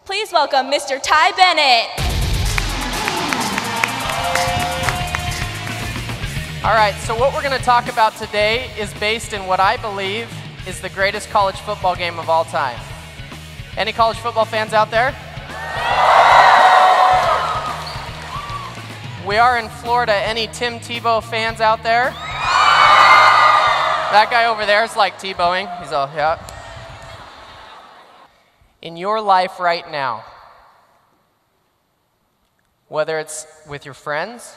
Please welcome Mr. Ty Bennett. All right, so what we're going to talk about today is based in what I believe is the greatest college football game of all time. Any college football fans out there? We are in Florida. Any Tim Tebow fans out there? That guy over there is like Tebowing. He's all, yeah. In your life right now, whether it's with your friends,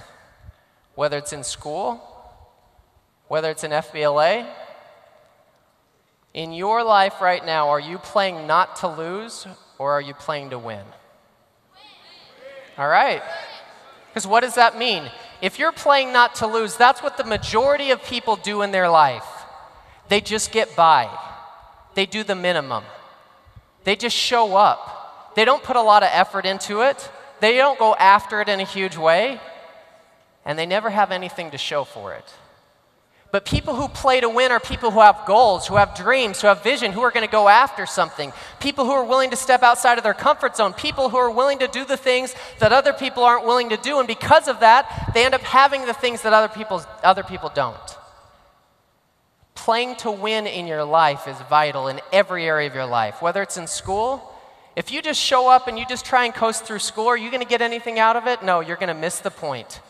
whether it's in school, whether it's in FBLA, in your life right now, are you playing not to lose or are you playing to win? All right. Because what does that mean? If you're playing not to lose, that's what the majority of people do in their life. They just get by. They do the minimum. They just show up. They don't put a lot of effort into it. They don't go after it in a huge way. And they never have anything to show for it. But people who play to win are people who have goals, who have dreams, who have vision, who are going to go after something. People who are willing to step outside of their comfort zone. People who are willing to do the things that other people aren't willing to do. And because of that, they end up having the things that other people don't. Playing to win in your life is vital in every area of your life. Whether it's in school, if you just show up and you just try and coast through school, are you going to get anything out of it? No, you're going to miss the point.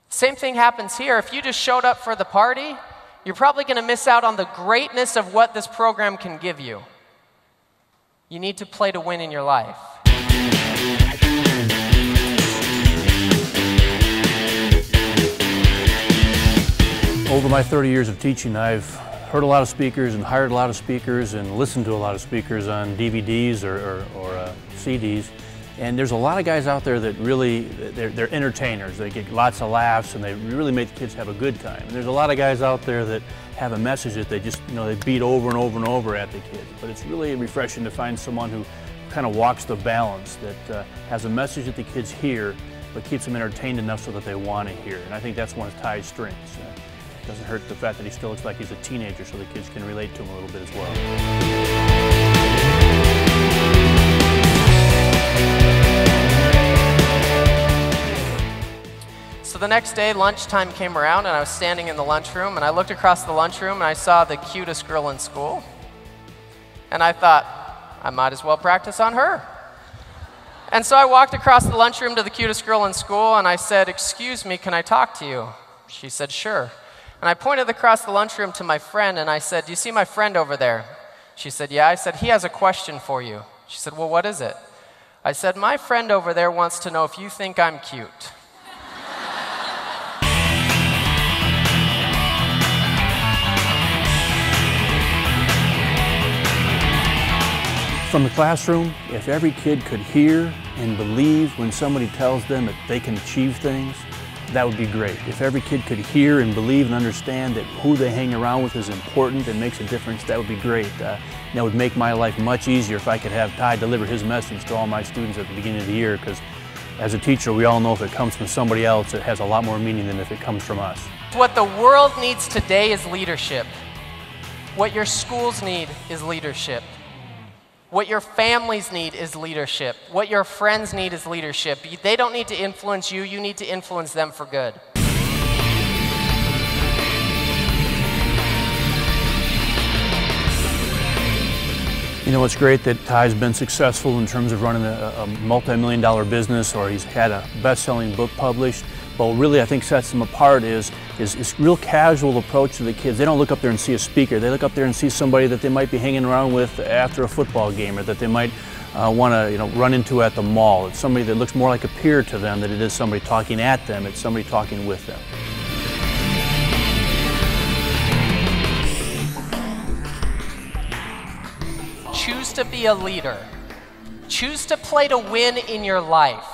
Same thing happens here. If you just showed up for the party, you're probably going to miss out on the greatness of what this program can give you. You need to play to win in your life. Over my 30 years of teaching, I've heard a lot of speakers and hired a lot of speakers and listened to a lot of speakers on DVDs or CDs. And there's a lot of guys out there that really, they're entertainers. They get lots of laughs and they really make the kids have a good time. And there's a lot of guys out there that have a message that they just, they beat over and over and over at the kids. But it's really refreshing to find someone who kind of walks the balance, that has a message that the kids hear, but keeps them entertained enough so that they want to hear. And I think that's one of Ty's strengths. It doesn't hurt the fact that he still looks like he's a teenager, so the kids can relate to him a little bit as well. So the next day, lunchtime came around, and I was standing in the lunchroom, and I looked across the lunchroom, and I saw the cutest girl in school. And I thought, I might as well practice on her. And so I walked across the lunchroom to the cutest girl in school, and I said, "Excuse me, can I talk to you?" She said, "Sure." And I pointed across the lunchroom to my friend, and I said, "Do you see my friend over there?" She said, "Yeah." I said, "He has a question for you." She said, "Well, what is it?" I said, "My friend over there wants to know if you think I'm cute." From the classroom, if every kid could hear and believe when somebody tells them that they can achieve things, that would be great. If every kid could hear and believe and understand that who they hang around with is important and makes a difference, that would be great. That would make my life much easier if I could have Ty deliver his message to all my students at the beginning of the year, because as a teacher, we all know if it comes from somebody else, it has a lot more meaning than if it comes from us. What the world needs today is leadership. What your schools need is leadership. What your families need is leadership. What your friends need is leadership. They don't need to influence you, you need to influence them for good. It's great that Ty's been successful in terms of running a multi-million-dollar business, or he's had a best-selling book published. But what really I think sets him apart is real casual approach to the kids. They don't look up there and see a speaker. They look up there and see somebody that they might be hanging around with after a football game, or that they might want to run into at the mall. It's somebody that looks more like a peer to them than it is somebody talking at them. It's somebody talking with them. Choose to be a leader. Choose to play to win in your life.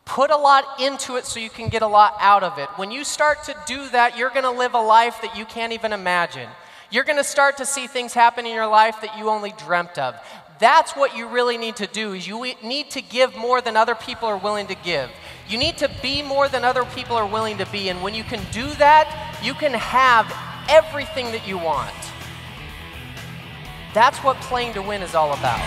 Put a lot into it so you can get a lot out of it. When you start to do that, you're going to live a life that you can't even imagine. You're going to start to see things happen in your life that you only dreamt of. That's what you really need to do, is you need to give more than other people are willing to give. You need to be more than other people are willing to be. And when you can do that, you can have everything that you want. That's what playing to win is all about.